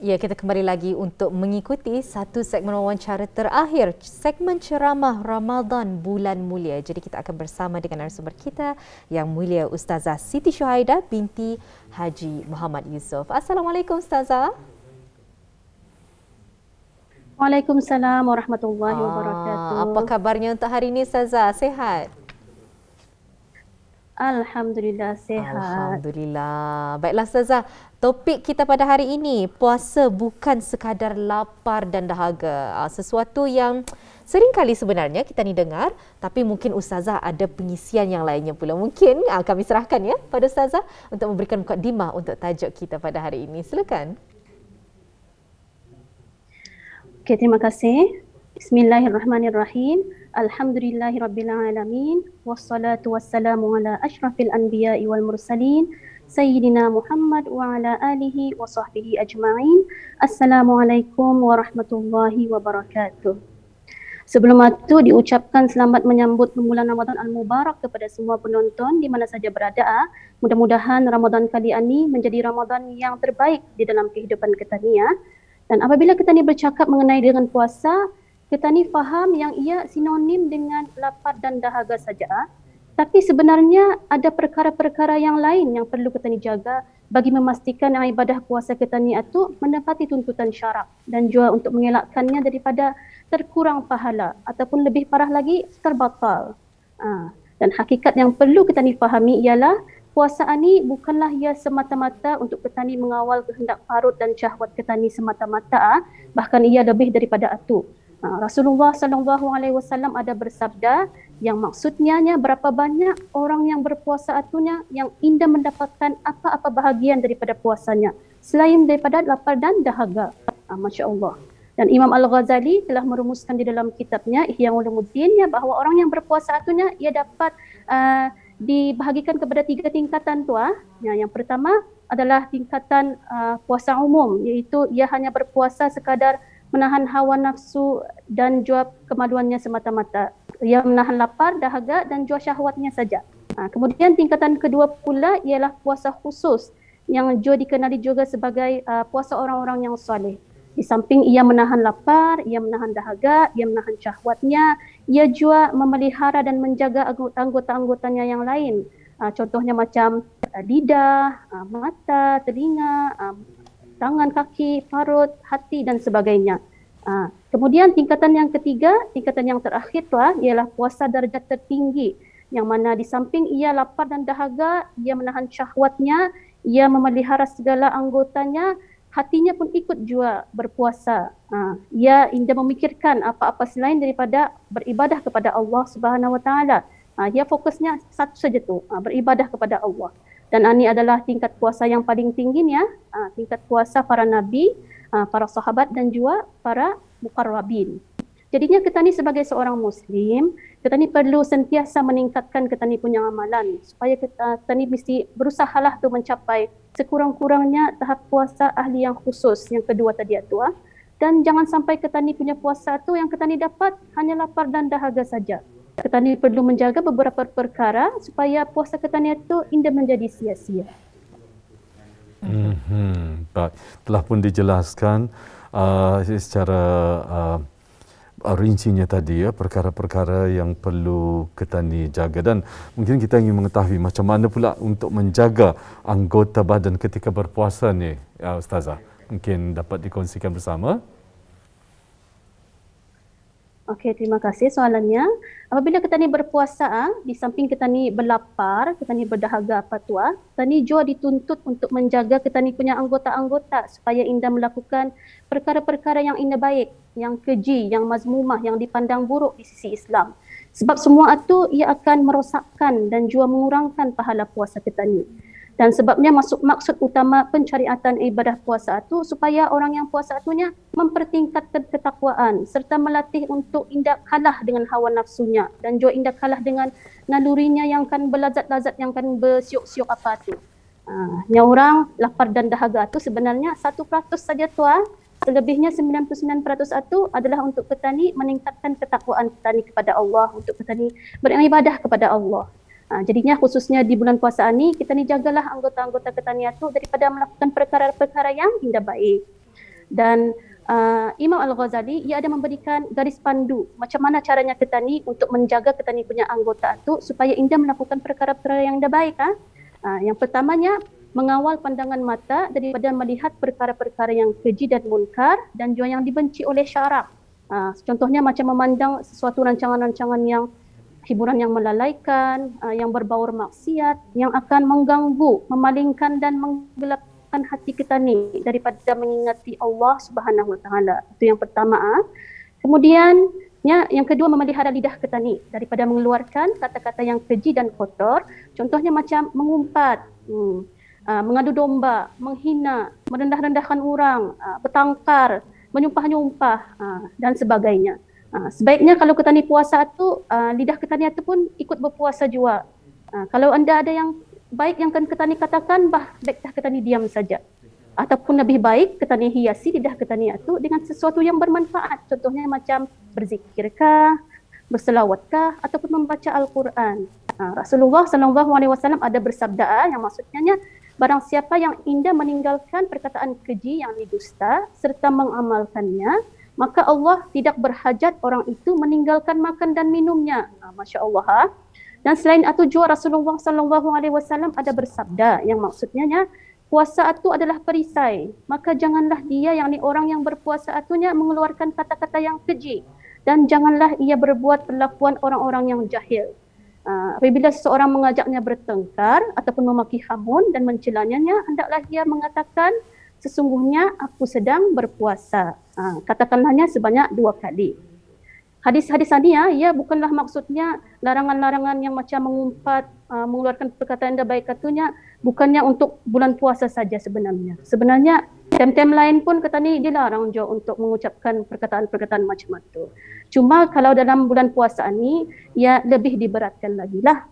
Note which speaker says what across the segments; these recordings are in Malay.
Speaker 1: Ya, kita kembali lagi untuk mengikuti satu segmen wawancara terakhir, segmen ceramah Ramadan Bulan Mulia. Jadi kita akan bersama dengan narasumber kita yang mulia Ustazah Siti Syuhaidah binti Haji Muhammad Yusof. Assalamualaikum Ustazah.
Speaker 2: Waalaikumsalam warahmatullahi wabarakatuh.
Speaker 1: Apa kabarnya untuk hari ini Ustazah? Sehat?
Speaker 2: Alhamdulillah sehat.
Speaker 1: Alhamdulillah. Baiklah Ustazah, topik kita pada hari ini, puasa bukan sekadar lapar dan dahaga. Sesuatu yang sering kali sebenarnya kita ni dengar, tapi mungkin Ustazah ada pengisian yang lainnya pula. Mungkin kami serahkan ya pada Ustazah untuk memberikan mukadimah untuk tajuk kita pada hari ini. Silakan.
Speaker 2: Okey, terima kasih. Bismillahirrahmanirrahim. Alhamdulillahirrabbilalamin. Wassalatu wassalamu ala ashrafil anbiya'i wal mursalin. Sayyidina Muhammad wa ala alihi wa sahbihi ajma'in. Assalamualaikum warahmatullahi wabarakatuh. Sebelum itu diucapkan selamat menyambut bulan Ramadan Al-Mubarak kepada semua penonton di mana saja berada. Mudah-mudahan Ramadan kali ini menjadi Ramadan yang terbaik di dalam kehidupan kita ni ya. Dan apabila kita ni bercakap mengenai dengan puasa, kita ni faham yang ia sinonim dengan lapar dan dahaga saja. Tapi sebenarnya ada perkara-perkara yang lain yang perlu kita ni jaga bagi memastikan ibadah puasa kita ni itu menepati tuntutan syarak dan juga untuk mengelakkannya daripada terkurang pahala ataupun lebih parah lagi terbatal. Dan hakikat yang perlu kita ni fahami ialah puasa ni bukanlah ia semata-mata untuk kita ni mengawal kehendak parut dan syahwat kita ni semata-mata, bahkan ia lebih daripada itu. Rasulullah SAW ada bersabda yang maksudnya berapa banyak orang yang berpuasa atunya yang indah mendapatkan apa-apa bahagian daripada puasanya selain daripada lapar dan dahaga. Masya Allah. Dan Imam Al-Ghazali telah merumuskan di dalam kitabnya Ihya Ulumuddin bahawa orang yang berpuasa atunya ia dapat dibahagikan kepada 3 tingkatan tu. Yang pertama adalah tingkatan puasa umum, iaitu ia hanya berpuasa sekadar menahan hawa nafsu dan jua kemaluannya semata-mata. Ia menahan lapar, dahaga dan jua syahwatnya saja. Kemudian tingkatan kedua pula ialah puasa khusus yang jua dikenali juga sebagai puasa orang-orang yang soleh. Di samping ia menahan lapar, ia menahan dahaga, ia menahan syahwatnya, ia juga memelihara dan menjaga anggota-anggotanya yang lain. Contohnya macam lidah, mata, telinga, tangan, kaki, parut, hati dan sebagainya. Kemudian tingkatan yang ketiga, tingkatan yang terakhir tu ialah puasa darjat tertinggi yang mana di samping ia lapar dan dahaga, ia menahan syahwatnya, ia memelihara segala anggotanya, hatinya pun ikut juga berpuasa. Ia indah memikirkan apa-apa selain daripada beribadah kepada Allah Subhanahu Wa Taala. Ia fokusnya satu saja tu, beribadah kepada Allah. Dan ini adalah tingkat puasa yang paling tinggi ya, tingkat puasa para nabi, para sahabat dan juga para muqarrabin. Jadinya kita ni sebagai seorang muslim, kita ni perlu sentiasa meningkatkan kita ni punya amalan supaya kita ni mesti berusahalah tu mencapai sekurang-kurangnya tahap puasa ahli yang khusus yang kedua tadi itu. Dan jangan sampai kita ni punya puasa tu yang kita ni dapat hanya lapar dan dahaga saja. Kita ni perlu menjaga beberapa perkara supaya puasa kita ni itu indah menjadi sia-sia.
Speaker 3: Baik, telah pun dijelaskan secara rincinya tadi ya, perkara-perkara yang perlu kita ni jaga, dan mungkin kita ingin mengetahui macam mana pula untuk menjaga anggota badan ketika berpuasa ni ya, Ustazah. Mungkin dapat dikongsikan bersama.
Speaker 2: Okey, terima kasih soalannya. Apabila kita ni berpuasa, di samping kita ni berlapar, kita ni berdahaga apa tu, kita ni juga dituntut untuk menjaga kita ni punya anggota-anggota supaya indah melakukan perkara-perkara yang indah baik, yang keji, yang mazmumah, yang dipandang buruk di sisi Islam. Sebab semua itu ia akan merosakkan dan juga mengurangkan pahala puasa kita ni. Dan sebabnya maksud utama pencariatan ibadah puasa itu supaya orang yang puasa itunya mempertingkatkan ketakwaan serta melatih untuk indah kalah dengan hawa nafsunya dan juga indah kalah dengan nalurinya yang kan berlazat-lazat, yang kan bersiuk-siuk apa tu. Yang orang lapar dan dahaga itu sebenarnya 1% saja tu. Selebihnya 99% itu adalah untuk kita ni meningkatkan ketakwaan kita ni kepada Allah, untuk kita ni beribadah kepada Allah. Jadinya khususnya di bulan puasa ni kita ni jagalah anggota-anggota kita ni itu daripada melakukan perkara-perkara yang tidak baik. Dan Imam Al-Ghazali ia ada memberikan garis pandu macam mana caranya kita ni untuk menjaga kita ni punya anggota tu supaya indah melakukan perkara-perkara yang dah baik. Yang pertamanya, mengawal pandangan mata daripada melihat perkara-perkara yang keji dan munkar dan juga yang dibenci oleh syarak. Contohnya macam memandang sesuatu rancangan-rancangan yang hiburan yang melalaikan, yang berbaur maksiat, yang akan mengganggu, memalingkan dan menggelapkan hati kita ni daripada mengingati Allah Subhanahu Wa Taala. Itu yang pertama. Kemudian yang kedua, memelihara lidah kita ni daripada mengeluarkan kata-kata yang keji dan kotor. Contohnya macam mengumpat, mengadu domba, menghina, merendah-rendahkan orang, bertangkar, menyumpah-nyumpah dan sebagainya. Sebaiknya kalau kita ni puasa tu, lidah kita ni tu pun ikut berpuasa juga. Kalau anda ada yang baik yang kan kita ni katakan, baiklah kita ni diam saja. Ataupun lebih baik kita ni hiasi lidah kita ni tu dengan sesuatu yang bermanfaat. Contohnya macam berzikirkah, berselawatkah, ataupun membaca Al-Quran. Rasulullah SAW ada bersabda yang maksudnya, barang siapa yang indah meninggalkan perkataan keji yang didusta serta mengamalkannya, maka Allah tidak berhajat orang itu meninggalkan makan dan minumnya. Masya Allah. Dan selain itu juga Rasulullah SAW ada bersabda yang maksudnya, puasa itu adalah perisai, maka janganlah dia yang ni orang yang berpuasa itunya mengeluarkan kata-kata yang keji, dan janganlah ia berbuat perlakuan orang-orang yang jahil. Apabila seseorang mengajaknya bertengkar ataupun memaki hamun dan mencelanya, hendaklah dia mengatakan, sesungguhnya aku sedang berpuasa. Katakanlahnya sebanyak 2 kali. Hadis-hadis tadi ia bukanlah maksudnya larangan-larangan yang macam mengumpat, mengeluarkan perkataan yang baik katunya, bukannya untuk bulan puasa saja sebenarnya. Sebenarnya tem-tem lain pun kata ni dilarang juga untuk mengucapkan perkataan-perkataan macam itu. Cuma kalau dalam bulan puasa ni, ia lebih diberatkan lagi lah.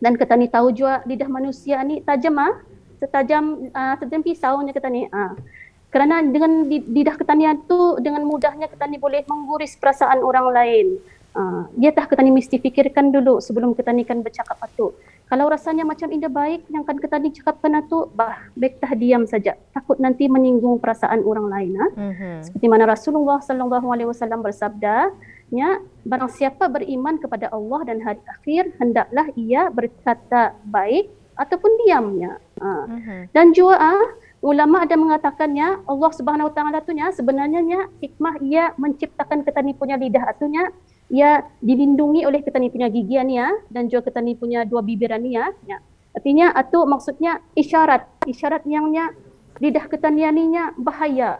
Speaker 2: Dan kata ni tahu juga lidah manusia ni tajam setajam pisaunya kata ni. Kerana dengan lidah kata ni tu dengan mudahnya kata ni boleh mengguris perasaan orang lain. Dia tak kata ni mesti fikirkan dulu sebelum kata ni kan bercakap itu. Kalau rasanya macam indah baik yang kan kita dicakapkan itu, baiklah diam saja. Takut nanti menyinggung perasaan orang lain. Seperti mana Rasulullah SAW bersabda, barang siapa beriman kepada Allah dan hari akhir, hendaklah ia berkata baik ataupun diamnya. Dan juga ulama ada mengatakannya, Allah Subhanahu Wa Taala tu sebenarnya hikmah ia menciptakan kita ni punya lidah atunya, ia dilindungi oleh kita ni punya gigian dan juga kita ni punya 2 bibiran artinya itu maksudnya isyarat yang lidah kita ni bahaya.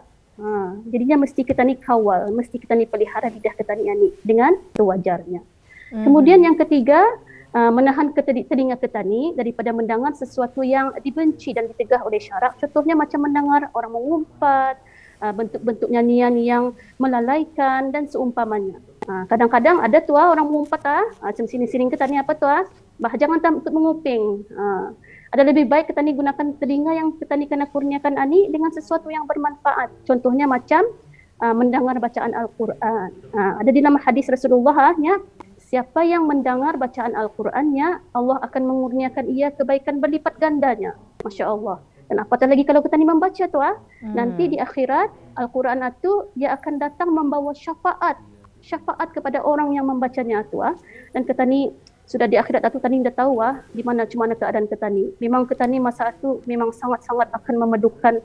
Speaker 2: Jadinya mesti kita ni kawal, mesti kita ni pelihara lidah kita ni dengan sewajarnya. Kemudian yang ketiga, menahan telinga kita ni daripada mendengar sesuatu yang dibenci dan ditegah oleh syarak. Contohnya macam mendengar orang mengumpat, bentuk-bentuk nyanyian yang melalaikan dan seumpamanya. Kadang-kadang ada orang mengumpat macam sini-sini kita ni apa jangan ikut menguping. Ada lebih baik kita ni gunakan telinga yang kita ni kena kurniakan ani dengan sesuatu yang bermanfaat. Contohnya macam mendengar bacaan Al-Quran. Ada di dalam hadis Rasulullah siapa yang mendengar bacaan Al-Qurannya, Allah akan mengurniakan ia kebaikan berlipat gandanya. Masya Allah. Dan apatah lagi kalau kita ni membaca nanti di akhirat Al-Quran itu dia akan datang membawa syafaat kepada orang yang membacanya dan kita ni sudah di akhirat itu tadi dah tahu di mana keadaan kita ni. Memang kita ni masa itu memang sangat-sangat akan memerlukan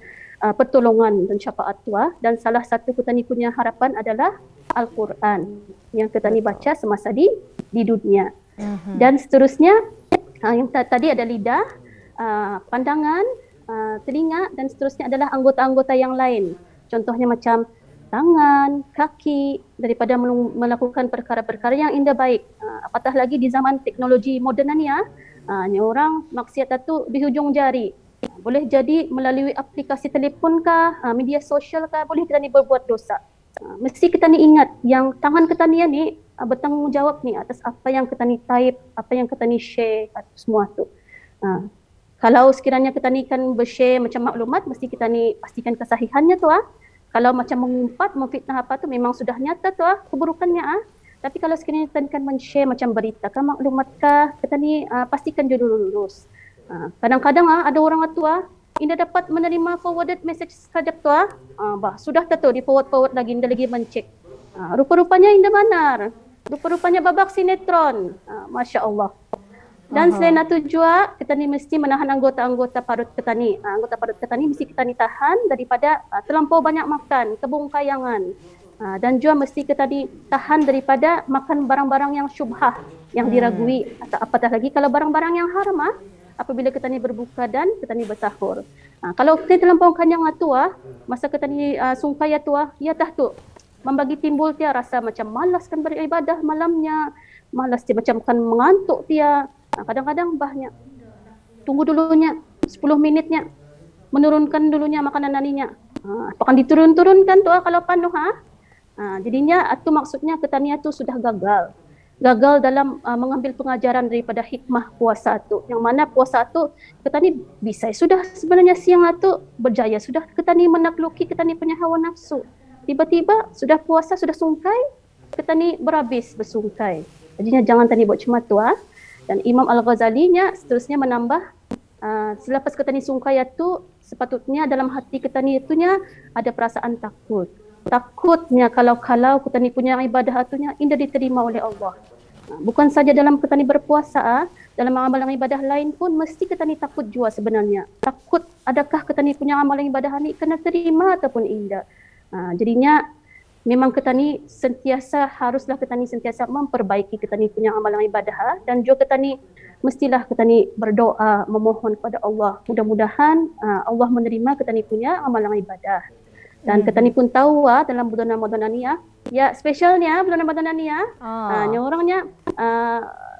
Speaker 2: pertolongan dan syafaat dan salah satu kita ni punya harapan adalah Al-Quran yang kita ni baca semasa di dunia. Dan seterusnya yang tadi ada lidah, pandangan, telinga dan seterusnya adalah anggota-anggota yang lain. Contohnya macam tangan, kaki daripada melakukan perkara-perkara yang indah baik. Apatah lagi di zaman teknologi moden ni orang maksiat itu di hujung jari. Boleh jadi melalui aplikasi telefon kah, media sosial kah, boleh kita ni berbuat dosa. Mesti kita ni ingat yang tangan kita ni bertanggungjawab ni atas apa yang kita ni type, apa yang kita ni share, semua tu. Kalau sekiranya kita ni kan bershare macam maklumat, mesti kita ni pastikan kesahihannya Kalau macam mengumpat, memfitnah apa tu memang sudah nyata keburukannya. Tapi kalau sekiranya kita kan men-share macam berita kah, maklumat kah, kita ni pastikan dulu lurus. Kadang-kadang ada orang tu Indah dapat menerima forwarded message sekejap tu sudah tu di forward lagi, Indah lagi mencek. Rupa-rupanya Indah benar. Rupa-rupanya babak sinetron. Masya Allah. Dan selain itu juga, kita ni mesti menahan anggota-anggota parut kita ni. Anggota parut kita ni mesti kita ni tahan daripada terlampau banyak makan, kebongkayangan. Dan juga mesti kita ditahan daripada makan barang-barang yang syubhah, yang diragui. Atau apatah lagi kalau barang-barang yang haram apabila kita ni berbuka dan kita ni bersahur. Kalau kita terlampau kenyang masa kita ni sungkai ya tu membagi timbul dia rasa macam malas kan beribadah malamnya, malas dia macam kan mengantuk dia. Kadang-kadang banyak tunggu dulunya 10 minitnya, menurunkan dulunya makanan naninya. Apakah diturun-turunkan kalau penuh jadinya itu maksudnya kita ni tu sudah gagal dalam mengambil pengajaran daripada hikmah puasa tu. Yang mana puasa tu kita ni bisa sudah sebenarnya siang tu berjaya sudah kita ni menakluki kita ni punya hawa nafsu. Tiba-tiba sudah puasa sudah sungkai, kita ni berhabis bersungkai. Jadinya jangan tadi buat cuma tu Dan Imam Al-Ghazali seterusnya menambah selepas kita ni sungkai tu sepatutnya dalam hati kita ni itunya ada perasaan takut. Takutnya kalau kita ni punya ibadah itunya indah diterima oleh Allah. Bukan saja dalam kita ni berpuasa, dalam amalan ibadah lain pun mesti kita ni takut juga sebenarnya. Takut adakah kita ni punya amalan ibadah ni kena terima ataupun indah. Jadinya memang kita ni haruslah kita ni sentiasa memperbaiki kita ni punya amalan ibadah dan juga kita ni mestilah kita ni berdoa memohon kepada Allah. Mudah-mudahan Allah menerima kita ni punya amalan ibadah. Dan kita ni pun tahu dalam bulan Ramadan ni ya spesialnya bulan Ramadan ni orangnya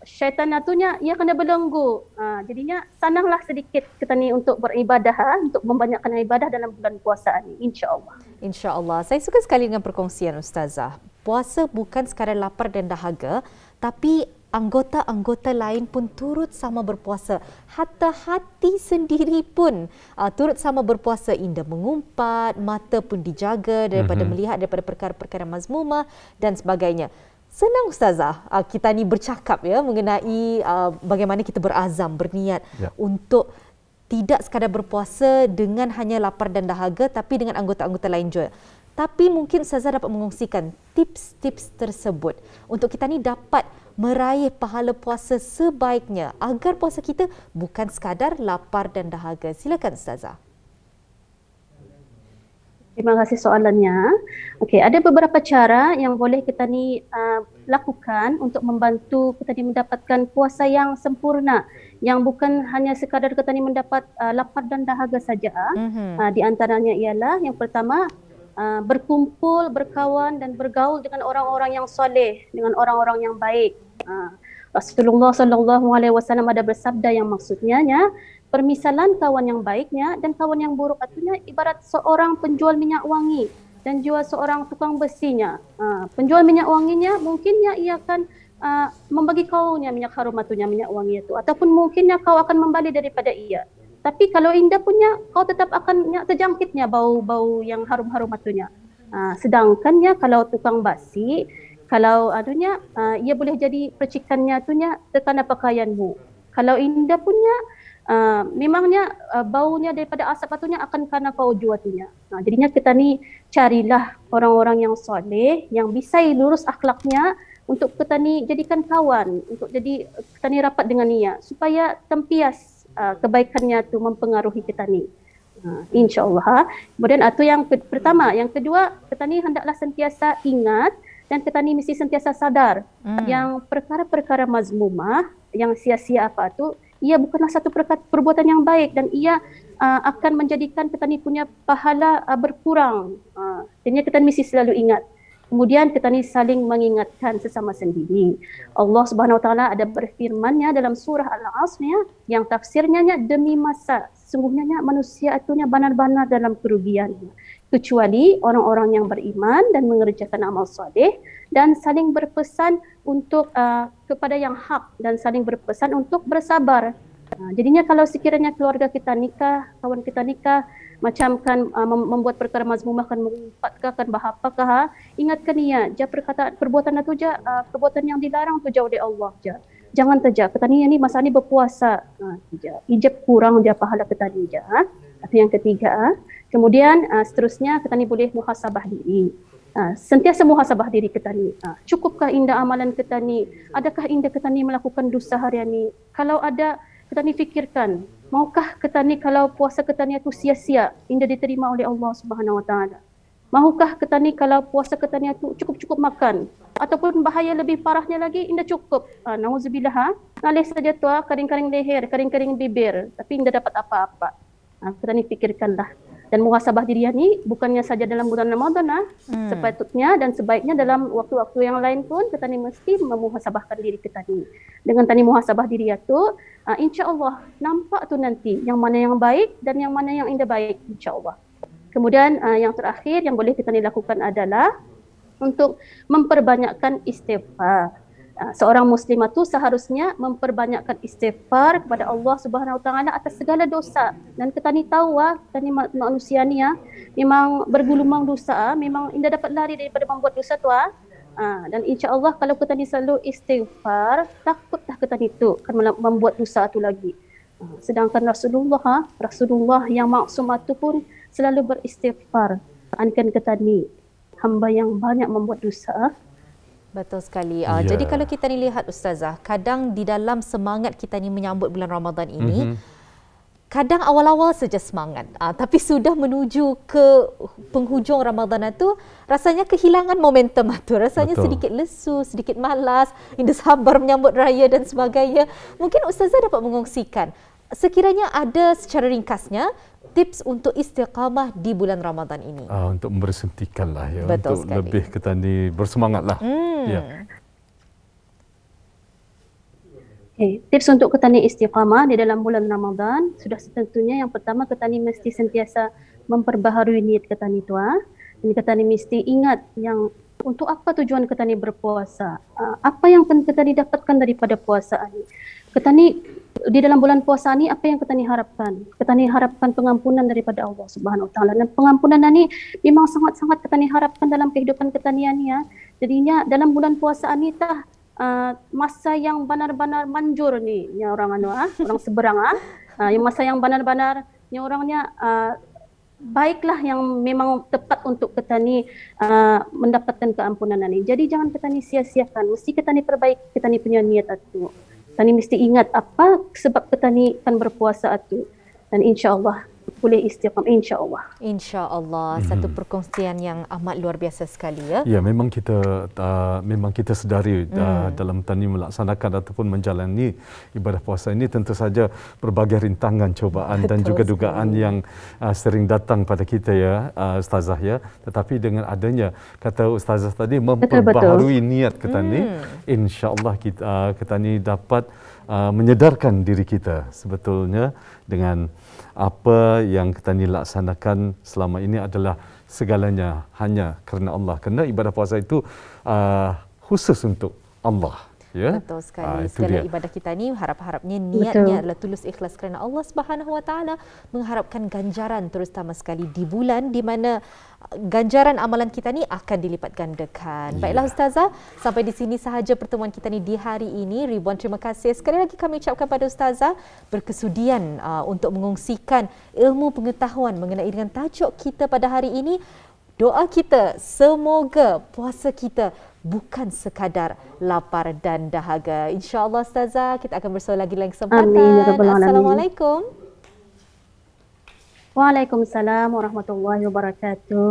Speaker 2: syaitan atunya ia kena belenggu. Jadinya sananglah sedikit kita ni untuk beribadah untuk membanyakkan ibadah dalam bulan puasa ni insya-Allah.
Speaker 1: Insya-Allah. Saya suka sekali dengan perkongsian Ustazah. Puasa bukan sekadar lapar dan dahaga, tapi anggota-anggota lain pun turut sama berpuasa. Hatta hati sendiri pun turut sama berpuasa. Indah mengumpat, mata pun dijaga daripada melihat daripada perkara-perkara mazmumah dan sebagainya. Senang Ustazah kita ni bercakap mengenai bagaimana kita berazam, berniat untuk tidak sekadar berpuasa dengan hanya lapar dan dahaga tapi dengan anggota-anggota lain juga. Tapi mungkin Ustazah dapat mengongsikan tips-tips tersebut untuk kita ni dapat meraih pahala puasa sebaiknya agar puasa kita bukan sekadar lapar dan dahaga. Silakan Ustazah.
Speaker 2: Terima kasih soalannya. Okey, ada beberapa cara yang boleh kita ni lakukan untuk membantu kita ni mendapatkan puasa yang sempurna, yang bukan hanya sekadar kita ni mendapat lapar dan dahaga saja. Di antaranya ialah yang pertama berkumpul, berkawan dan bergaul dengan orang-orang yang soleh, dengan orang-orang yang baik. Rasulullah SAW ada bersabda yang maksudnya permisalan kawan yang baiknya dan kawan yang buruk atunya ibarat seorang penjual minyak wangi dan juga seorang tukang besinya. Penjual minyak wanginya mungkinnya ia akan membagi kaunya minyak harum atunya, minyak wangi itu, ataupun mungkinnya kau akan membeli daripada ia. Tapi kalau indah punya, kau tetap akan terjangkitnya bau-bau yang harum-harum atunya. Sedangkannya kalau tukang basi, kalau ia boleh jadi percikannya atunya terkena pakaianmu. Kalau indah punya, memangnya baunya daripada asap atunya akan kena kau jua atunya. Jadinya kita ni carilah orang-orang yang soleh, yang bisa lurus akhlaknya untuk kita ni jadikan kawan, untuk jadi kita ni rapat dengan dia supaya tempias kebaikannya tu mempengaruhi kita ni. InsyaAllah. Kemudian itu yang pertama. Yang kedua, kita ni hendaklah sentiasa ingat dan kita ni mesti sentiasa sadar yang perkara-perkara mazmumah, yang sia-sia apa tu, ia bukanlah satu perbuatan yang baik dan ia akan menjadikan kita ni punya pahala berkurang. Jadi kita mesti selalu ingat. Kemudian kita ni saling mengingatkan sesama sendiri. Allah Subhanahu Wa Taala ada berfirman-Nya dalam surah Al-Asr yang tafsirnya demi masa sesungguhnya manusia itunya benar-benar dalam kerugian, kecuali orang-orang yang beriman dan mengerjakan amal soleh dan saling berpesan untuk kepada yang hak dan saling berpesan untuk bersabar. Jadinya kalau sekiranya keluarga kita nikah, kawan kita nikah, macam kan membuat perkara mazmumah, kan mengumpatkah, kan bahapakah, ingatkan ia, perbuatan itu perbuatan yang dilarang tu jauh dari Allah je. Jangan terja. Kita ni masa ni berpuasa, ijab kurang dia pahala kita ni je. Itu yang ketiga. Kemudian seterusnya kita ni boleh muhasabah diri. Sentiasa muhasabah diri kita ni. Cukupkah indah amalan kita ni? Adakah indah kita ni melakukan dosa harian ni? Kalau ada, kita ni fikirkan, maukah kita ni kalau puasa kita ni itu sia-sia, indah diterima oleh Allah Subhanahu Wa Taala? Mahukah kita ni kalau puasa kita ni itu cukup-cukup makan? Ataupun bahaya lebih parahnya lagi, indah cukup. Nauzubillah, ngalih saja tu, kering-kering leher, kering-kering bibir, tapi indah dapat apa-apa. Kita ni fikirkanlah. Dan muhasabah diri ni bukannya saja dalam bulan Ramadan, sepatutnya dan sebaiknya dalam waktu-waktu yang lain pun kita ni mesti memuhasabahkan diri kita ni. Dengan tani muhasabah diri itu, insya-Allah nampak tu nanti yang mana yang baik dan yang mana yang indah baik, insya-Allah. Kemudian yang terakhir yang boleh kita ni lakukan adalah untuk memperbanyakkan istighfar. Seorang muslimah tu seharusnya memperbanyakkan istighfar kepada Allah Subhanahu Wa Taala atas segala dosa. Dan kita ni tahu kita ni manusia ni memang bergulumang dosa, memang indah dapat lari daripada membuat dosa tu. Dan insya-Allah kalau kita ni selalu istighfar, takutlah kita ni tu akan membuat dosa tu lagi. Sedangkan Rasulullah yang maksum itu pun selalu beristighfar. Ankan kita ni hamba yang banyak membuat dosa.
Speaker 1: Betul sekali. Jadi kalau kita ni lihat Ustazah, kadang di dalam semangat kita ni menyambut bulan Ramadan ini, kadang awal-awal saja semangat. Tapi sudah menuju ke penghujung Ramadan itu, rasanya kehilangan momentum itu. Rasanya sedikit lesu, sedikit malas, indah sabar menyambut raya dan sebagainya. Mungkin Ustazah dapat mengongsikan, sekiranya ada secara ringkasnya, tips untuk istiqamah di bulan Ramadan ini.
Speaker 3: Untuk membersentikan lah ya.
Speaker 1: Betul
Speaker 3: untuk
Speaker 1: sekali.
Speaker 3: lebih kita ni bersemangat lah. Ya.
Speaker 2: Okay. Tips untuk kita ni istiqamah di dalam bulan Ramadan, sudah setentunya yang pertama kita ni mesti sentiasa memperbaharui niat kita ni tu. Dan kita ni mesti ingat yang untuk apa tujuan kita ni berpuasa. Apa yang kita ni dapatkan daripada puasa ni. Kita ni di dalam bulan puasa ni apa yang kita ni harapkan? Kita ni harapkan pengampunan daripada Allah Subhanahu Wa Taala, dan pengampunan ni memang sangat-sangat kita ni harapkan dalam kehidupan kita ni ya. Jadinya dalam bulan puasa ni masa yang benar-benar manjur ni orang orang seberang yang masa yang benar-benar orangnya baiklah, yang memang tepat untuk kita ni mendapatkan keampunan ni. Jadi jangan kita ni sia-siakan, mesti kita ni perbaiki kita ni punya niat itu. Kita ni mesti ingat apa sebab kita ni akan berpuasa itu, dan insya-Allah boleh istiqamah, insya-Allah.
Speaker 1: Insya-Allah. Satu perkongsian yang amat luar biasa sekali ya.
Speaker 3: Ya, memang kita sedari dalam tani melaksanakan ataupun menjalani ibadah puasa ini tentu saja berbagai rintangan, cobaan dan juga dugaan yang sering datang pada kita ya, Ustazah ya. Tetapi dengan adanya kata Ustazah tadi memperbaharui niat kita ni, insya-Allah kita ni dapat menyedarkan diri kita sebetulnya dengan apa yang kita ni laksanakan selama ini adalah segalanya hanya kerana Allah. Kerana ibadah puasa itu khusus untuk Allah. Ya?
Speaker 1: Betul sekali. Segala ibadah kita ni harap-harapnya niatnya adalah tulus ikhlas kerana Allah Subhanahu Wa Taala, mengharapkan ganjaran terutama sekali di bulan di mana ganjaran amalan kita ni akan dilipat gandakan. Baiklah Ustazah, sampai di sini sahaja pertemuan kita ni di hari ini. Ribuan terima kasih sekali lagi kami ucapkan pada Ustazah berkesudian untuk mengongsikan ilmu pengetahuan mengenai dengan tajuk kita pada hari ini. Doa kita semoga puasa kita bukan sekadar lapar dan dahaga. InsyaAllah Ustazah, kita akan bersua lagi lain kesempatan.
Speaker 2: Amin.
Speaker 1: Assalamualaikum.
Speaker 2: Waalaikumsalam warahmatullahi wabarakatuh.